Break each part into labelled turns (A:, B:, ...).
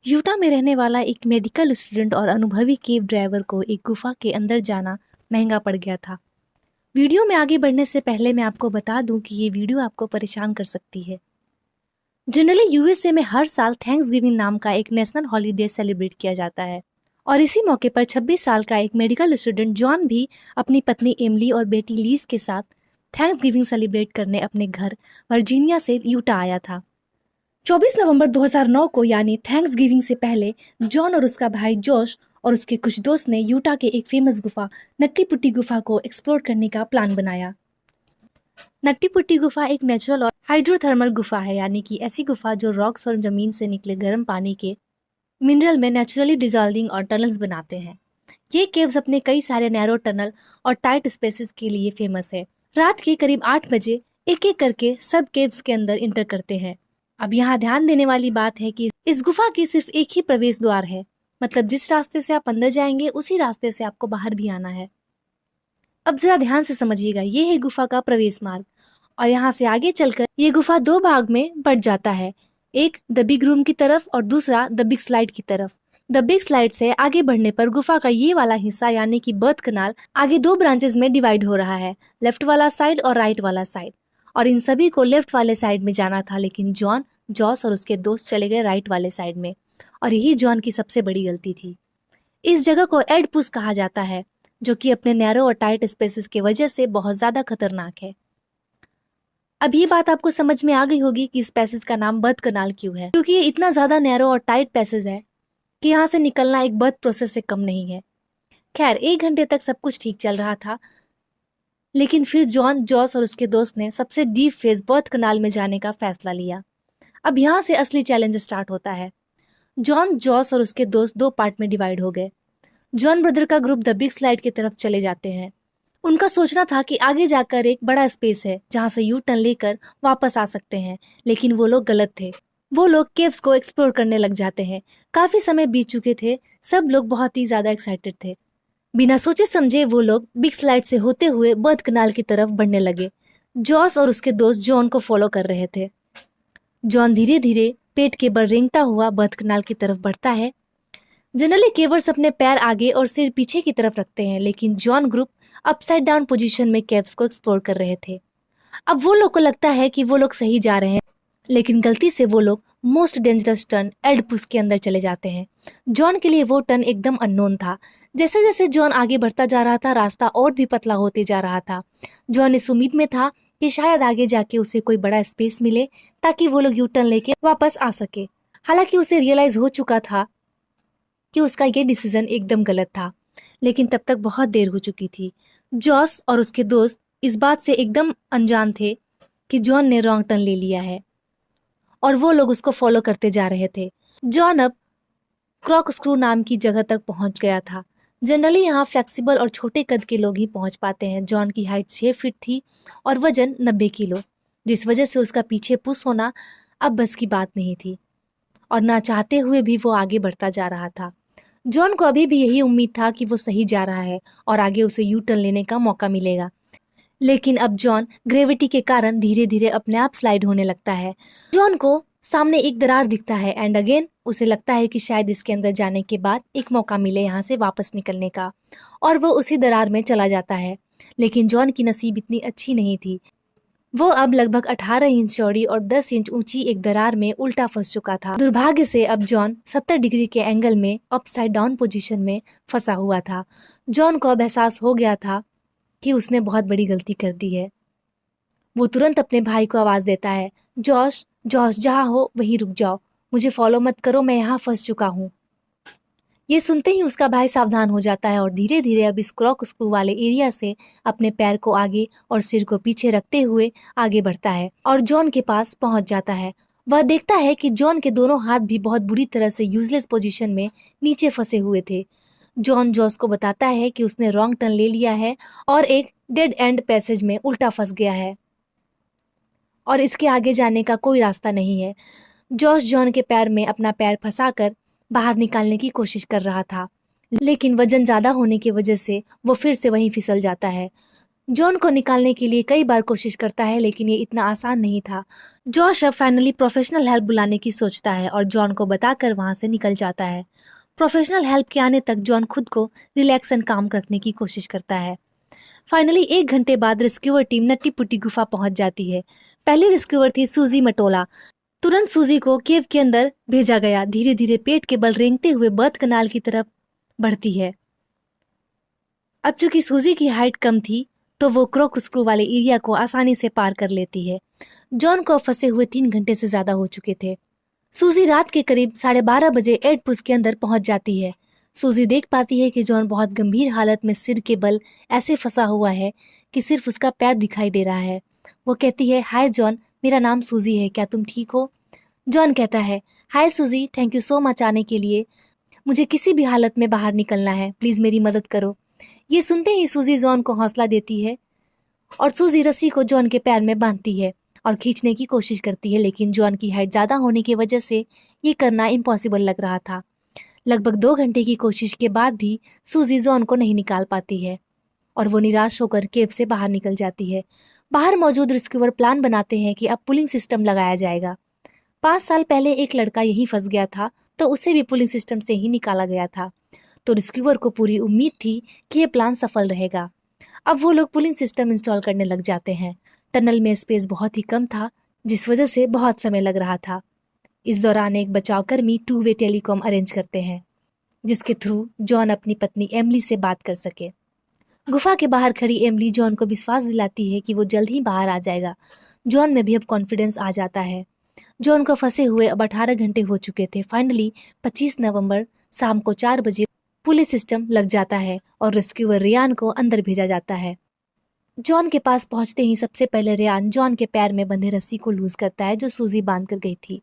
A: Utah में रहने वाला एक मेडिकल स्टूडेंट और अनुभवी केब ड्राइवर को एक गुफा के अंदर जाना महंगा पड़ गया था। वीडियो में आगे बढ़ने से पहले मैं आपको बता दूं कि ये वीडियो आपको परेशान कर सकती है। जनरली यूएसए में हर साल थैंक्स गिविंग नाम का एक नेशनल हॉलीडे सेलिब्रेट किया जाता है और इसी मौके पर 26 साल का एक मेडिकल स्टूडेंट जॉन भी अपनी पत्नी एमली और बेटी लीज के साथ थैंक्स गिविंग सेलिब्रेट करने अपने घर वर्जीनिया से यूटा आया था। 24 नवंबर 2009 को यानी थैंक्स गिविंग से पहले जॉन और उसका भाई जोश और उसके कुछ दोस्त ने यूटा के एक फेमस गुफा नट्टी पुट्टी गुफा को एक्सप्लोर करने का प्लान बनाया। नट्टी पुट्टी गुफा एक नेचुरल और हाइड्रोथर्मल गुफा है, यानी कि ऐसी गुफा जो रॉक्स और जमीन से निकले गर्म पानी के मिनरल में नेचुरली डिजॉल्विंग और टनल्स बनाते हैं। ये केव्स अपने कई सारे नैरो टनल और टाइट स्पेसेस के लिए फेमस है। रात के करीब 8 बजे एक एक करके सब केव्स के अंदर इंटर करते हैं। अब यहाँ ध्यान देने वाली बात है कि इस गुफा की सिर्फ एक ही प्रवेश द्वार है, मतलब जिस रास्ते से आप अंदर जाएंगे उसी रास्ते से आपको बाहर भी आना है। अब जरा ध्यान से समझिएगा, ये है गुफा का प्रवेश मार्ग और यहाँ से आगे चलकर ये गुफा दो भाग में बढ़ जाता है, एक द बिग रूम की तरफ और दूसरा द बिग स्लाइड की तरफ। द बिग स्लाइड से आगे बढ़ने पर गुफा का ये वाला हिस्सा यानी कि बर्थ कनाल आगे दो ब्रांचेस में डिवाइड हो रहा है, लेफ्ट वाला साइड और राइट वाला साइड। और इन सभी को लेफ्ट वाले साइड में जाना था, लेकिन जॉन, जॉस और उसके दोस्त चले गए राइट वाले साइड में और यही जॉन की सबसे बड़ी गलती थी। इस जगह को एडपुस कहा जाता है, जो कि अपने नैरो और टाइट स्पेसेस की वजह से बहुत ज्यादा खतरनाक है। अब ये बात आपको समझ में आ गई होगी कि इस पैसेज का नाम बर्थ कनाल क्यों है, क्योंकि ये इतना ज्यादा नैरो और टाइट पैसेज है कि यहाँ से निकलना एक बर्थ प्रोसेस से कम नहीं है। खैर, 1 घंटे तक सब कुछ ठीक चल रहा था, लेकिन फिर जॉन, जॉस और उसके दोस्त ने सबसे डीप फेज बर्थ कनाल में जाने का फैसला लिया। अब यहाँ से असली चैलेंज स्टार्ट होता है। जॉन, जॉस और उसके दोस्त दो पार्ट में डिवाइड हो गए। जॉन ब्रदर का ग्रुप द बिग स्लाइड की तरफ चले जाते हैं। उनका सोचना था कि आगे जाकर एक बड़ा स्पेस है जहां से यू टर्न लेकर वापस आ सकते हैं, लेकिन वो लोग गलत थे। वो लोग केव्स को एक्सप्लोर करने लग जाते हैं। काफी समय बीत चुके थे, सब लोग बहुत ही ज्यादा एक्साइटेड थे। बिना सोचे समझे वो लोग बिग स्लाइड से होते हुए बर्थ कनाल की तरफ बढ़ने लगे। जॉस और उसके दोस्त जॉन को फॉलो कर रहे थे। जॉन धीरे धीरे पेट के बल रेंगता हुआ बर्थ कनाल की तरफ बढ़ता है। जनरली केवर्स अपने पैर आगे और सिर पीछे की तरफ रखते हैं, लेकिन John group upside down position में केव्स को एक्सप्लोर कर रहे थे। अब वो लोग को लगता है कि वो लोग सही जा रहे हैं, लेकिन गलती से वो लोग मोस्ट डेंजरस टर्न एडपुस के अंदर चले जाते हैं। जॉन के लिए वो टर्न एकदम अननोन था। जैसे जैसे जॉन आगे बढ़ता जा रहा था, रास्ता और भी पतला होते जा रहा था। जॉन इस उम्मीद में था कि शायद आगे जाके उसे कोई बड़ा स्पेस मिले ताकि वो लोग यू टर्न लेके वापस आ सके। हालांकि उसे रियलाइज हो चुका था कि उसका ये डिसीजन एकदम गलत था, लेकिन तब तक बहुत देर हो चुकी थी। जॉस और उसके दोस्त इस बात से एकदम अनजान थे कि जॉन ने रॉन्ग टर्न ले लिया है और वो लोग उसको फॉलो करते जा रहे थे। जॉन अब क्रॉक स्क्रू नाम की जगह तक पहुंच गया था। जनरली यहाँ फ्लेक्सिबल और छोटे कद के लोग ही पहुंच पाते हैं। जॉन की हाइट 6 फीट थी और वजन 90 किलो, जिस वजह से उसका पीछे पुश होना अब बस की बात नहीं थी और ना चाहते हुए भी वो आगे बढ़ता जा रहा था। जॉन को अभी भी यही उम्मीद था कि वो सही जा रहा है और आगे उसे यू टर्न लेने का मौका मिलेगा, लेकिन अब जॉन ग्रेविटी के कारण धीरे धीरे अपने आप स्लाइड होने लगता है। जॉन को सामने एक दरार दिखता है एंड अगेन उसे लगता है कि शायद इसके अंदर जाने के बाद एक मौका मिले यहाँ से वापस निकलने का, और वो उसी दरार में चला जाता है। लेकिन जॉन की नसीब इतनी अच्छी नहीं थी। वो अब लगभग 18 इंच चौड़ी और 10 इंच ऊंची एक दरार में उल्टा फंस चुका था। दुर्भाग्य से अब जॉन 70 डिग्री के एंगल में अपसाइड डाउन पोजीशन में फंसा हुआ था। जॉन को अब एहसास हो गया था कि उसने बहुत बड़ी गलती कर दी है। वो तुरंत अपने भाई को आवाज देता है, जॉश, जॉश जहाँ हो वहीं रुक जाओ, मुझे फॉलो मत करो, मैं यहाँ फंस चुका हूँ। ये सुनते ही उसका भाई सावधान हो जाता है और धीरे धीरे अब इस क्रॉक स्क्रू वाले एरिया से अपने पैर को आगे और सिर को पीछे रखते हुए आगे बढ़ता है और जॉन के पास पहुंच जाता है। वह देखता है कि जॉन के दोनों हाथ भी बहुत बुरी तरह से यूजलेस पोजीशन में नीचे फंसे हुए थे। जॉन जॉस को बताता है कि उसने रॉन्ग टर्न ले लिया है और एक डेड एंड पैसेज में उल्टा फंस गया है और इसके आगे जाने का कोई रास्ता नहीं है। जॉस जॉन के पैर में अपना पैर फंसाकर बाहर निकालने की कोशिश कर रहा था, लेकिन वजन ज्यादा होने की वजह से वो फिर से वहीं फिसल जाता है। जॉन को निकालने के लिए कई बार कोशिश करता है, लेकिन ये इतना आसान नहीं था। जॉश अब फाइनली प्रोफेशनल हेल्प बुलाने की सोचता है और जॉन को बताकर वहां से निकल जाता है। प्रोफेशनल हेल्प के आने तक जॉन खुद को रिलैक्स एंड काम रखने की कोशिश करता है। फाइनली 1 घंटे बाद रेस्क्यूअर टीम नट्टी पुट्टी गुफा पहुंच जाती है। पहली रेस्क्यूअर थी सूजी मटोला। तुरंत सूजी को केव के अंदर भेजा गया। धीरे धीरे पेट के बल रेंगते हुए बर्थ कनाल की तरफ बढ़ती है। अब चूंकि सूजी की हाइट कम थी तो वो क्रॉक स्क्रू वाले एरिया को आसानी से पार कर लेती है। जॉन को फंसे हुए 3 घंटे से ज्यादा हो चुके थे। सूजी रात के करीब 12:30 बजे एडपुस के अंदर पहुंच जाती है। सूजी देख पाती है कि जॉन बहुत गंभीर हालत में सिर के बल ऐसे फंसा हुआ है कि सिर्फ उसका पैर दिखाई दे रहा है। वो कहती है, हाय जॉन, मेरा नाम सूजी है, क्या तुम ठीक हो? जॉन कहता है, हाय सूजी, थैंक यू सो मच आने के लिए। मुझे किसी भी हालत में बाहर निकलना है, प्लीज मेरी मदद करो। ये सुनते ही सूजी जॉन को हौसला देती है और सूजी रस्सी को जॉन के पैर में बांधती है और खींचने की कोशिश करती है, लेकिन जॉन की हाइट ज्यादा होने की वजह से ये करना इम्पॉसिबल लग रहा था। लगभग 2 घंटे की कोशिश के बाद भी सूजी जॉन को नहीं निकाल पाती है और वो निराश होकर केव से बाहर निकल जाती है। बाहर मौजूद रिस्क्यूअर प्लान बनाते हैं कि अब पुलिंग सिस्टम लगाया जाएगा। 5 साल पहले एक लड़का यहीं फंस गया था, तो उसे भी पुलिंग सिस्टम से ही निकाला गया था। तो रिस्क्यूअर को पूरी उम्मीद थी कि ये प्लान सफल रहेगा। अब वो लोग पुलिंग सिस्टम इंस्टॉल करने लग जाते हैं। टनल में स्पेस बहुत ही कम था, जिस वजह से बहुत समय लग रहा था। इस दौरान एक बचाव कर्मी 2 वे टेलीकॉम अरेंज करते हैं, जिसके थ्रू जॉन अपनी पत्नी एमिली से बात कर सके। गुफा के बाहर खड़ी एमिली जॉन को विश्वास दिलाती है कि वो जल्द ही बाहर आ जाएगा। जॉन में भी अब कॉन्फिडेंस आ जाता है। जॉन को फंसे हुए अब 18 घंटे हो चुके थे। फाइनली 25 नवंबर शाम को 4 बजे पुलिस सिस्टम लग जाता है और रेस्क्यूअर रियान को अंदर भेजा जाता है। जॉन के पास पहुंचते ही सबसे पहले रियान जॉन के पैर में बंधे रस्सी को लूज करता है, जो सूजी बांध कर गई थी।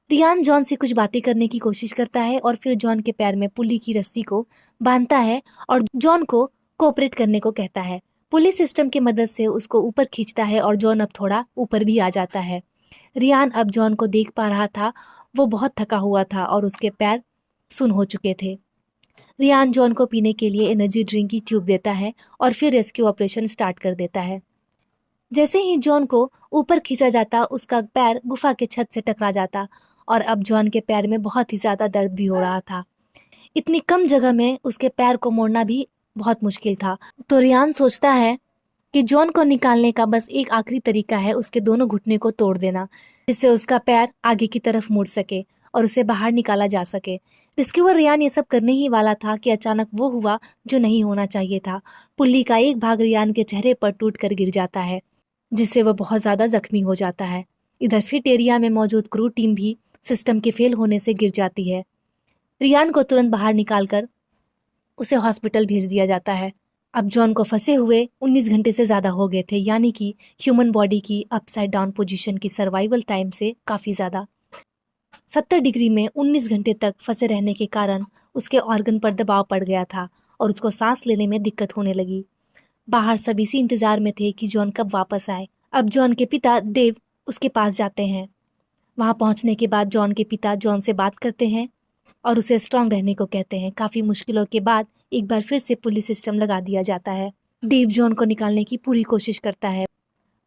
A: रियान जॉन से कुछ बातें करने की कोशिश करता है और फिर जॉन के पैर में पुली की रस्सी को बांधता है और जॉन को कोऑपरेट करने को कहता है। पुलिस सिस्टम की मदद से उसको ऊपर खींचता है और जॉन अब थोड़ा ऊपर भी आ जाता है। रियान अब जॉन को देख पा रहा था। वो बहुत थका हुआ था और उसके पैर सुन्न हो चुके थे। रियान जॉन को पीने के लिए एनर्जी ड्रिंक की ट्यूब देता है और फिर रेस्क्यू ऑपरेशन स्टार्ट कर देता है। जैसे ही जॉन को ऊपर खींचा जाता, उसका पैर गुफा के छत से टकरा जाता और अब जॉन के पैर में बहुत ही ज्यादा दर्द भी हो रहा था। इतनी कम जगह में उसके पैर को मोड़ना भी बहुत मुश्किल था। तो रियान सोचता है कि जॉन को निकालने का बस एक आखिरी तरीका है, उसके दोनों घुटने को तोड़ देना, जिससे उसका पैर आगे की तरफ मुड़ सके और उसे बाहर निकाला जा सके। रिस्क्यूअर रियान ये सब करने ही वाला था कि अचानक वो हुआ जो नहीं होना चाहिए था। पुल्ली का एक भाग रियान के चेहरे पर टूट कर गिर जाता है, जिससे वह बहुत ज्यादा जख्मी हो जाता है। इधर फिट एरिया में मौजूद क्रू टीम भी सिस्टम के फेल होने से गिर जाती है। रियान को तुरंत बाहर निकालकर उसे हॉस्पिटल भेज दिया जाता है। अब जॉन को फंसे हुए 19 घंटे से ज्यादा हो गए थे, यानी कि ह्यूमन बॉडी की अपसाइड डाउन पोजीशन की सर्वाइवल टाइम से काफी ज्यादा। 70 डिग्री में 19 घंटे तक फंसे रहने के कारण उसके ऑर्गन पर दबाव पड़ गया था और उसको सांस लेने में दिक्कत होने लगी। बाहर सब इसी इंतजार में थे कि जॉन कब वापस आए। अब जॉन के पिता देव उसके पास जाते हैं। वहां पहुंचने के बाद जॉन के पिता जॉन से बात करते हैं और उसे स्ट्रांग रहने को कहते हैं। काफी मुश्किलों के बाद एक बार फिर से पुलिस सिस्टम लगा दिया जाता है। देव जॉन को निकालने की पूरी कोशिश करता है,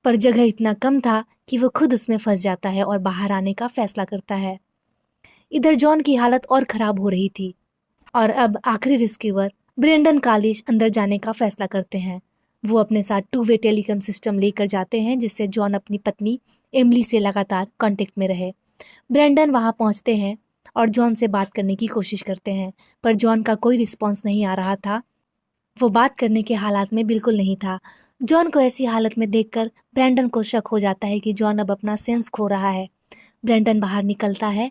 A: पर जगह इतना कम था कि वो खुद उसमें फंस जाता है और बाहर आने का फैसला करता है। इधर जॉन की हालत और खराब हो रही थी और अब आखिरी रिस्क्यूअर ब्रेंडन कालिश अंदर जाने का फैसला करते हैं। वो अपने साथ 2 वे टेलीकॉम सिस्टम लेकर जाते हैं, जिससे जॉन अपनी पत्नी एमिली से लगातार कांटेक्ट में रहे। ब्रेंडन वहां पहुंचते हैं और जॉन से बात करने की कोशिश करते हैं, पर जॉन का कोई रिस्पॉन्स नहीं आ रहा था। वो बात करने के हालात में बिल्कुल नहीं था। जॉन को ऐसी हालत में देखकर ब्रेंडन को शक हो जाता है कि जॉन अब अपना सेंस खो रहा है। ब्रेंडन बाहर निकलता है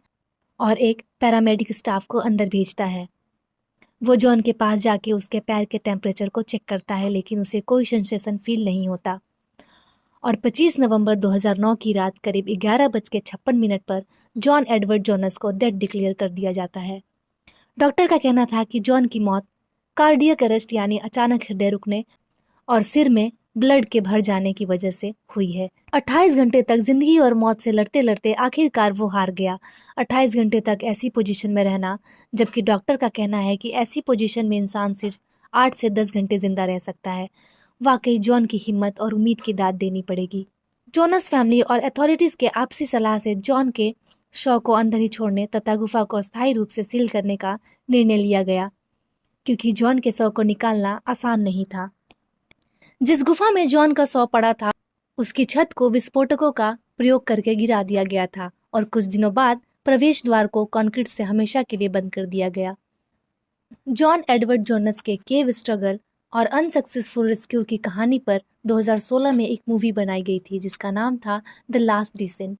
A: और एक पैरामेडिक स्टाफ को अंदर भेजता है। वो जॉन के पास जाके उसके पैर के टेम्परेचर को चेक करता है, लेकिन उसे कोई सेंसेशन फील नहीं होता। और 25 नवंबर 2009 की रात करीब 11:56 पर जॉन एडवर्ड जोनस को डेड डिक्लेयर कर दिया जाता है। डॉक्टर का कहना था कि जॉन की मौत कार्डियक अरेस्ट यानी अचानक हृदय रुकने और सिर में ब्लड के भर जाने की वजह से हुई है। 28 घंटे तक जिंदगी और मौत से लड़ते लड़ते आखिरकार वो हार गया। 28 घंटे तक ऐसी पोजीशन में रहना, जबकि डॉक्टर का कहना है कि ऐसी पोजीशन में इंसान सिर्फ 8 से 10 घंटे जिंदा रह सकता है। वाकई जॉन की हिम्मत और उम्मीद की दाद देनी पड़ेगी। जोनस फैमिली और अथॉरिटीज के आपसी सलाह से जॉन के शव को अंदर ही छोड़ने तथा गुफा को अस्थायी रूप से सील करने का निर्णय लिया गया, क्योंकि जॉन के शव को निकालना आसान नहीं था। जिस गुफा में जॉन का शव पड़ा था, उसकी छत को विस्फोटकों का प्रयोग करके गिरा दिया गया था और कुछ दिनों बाद प्रवेश द्वार को कंक्रीट से हमेशा के लिए बंद कर दिया गया। जॉन एडवर्ड जोनस के केव स्ट्रगल और अनसक्सेसफुल रेस्क्यू की कहानी पर 2016 में एक मूवी बनाई गई थी जिसका नाम था द लास्ट डिसेंट।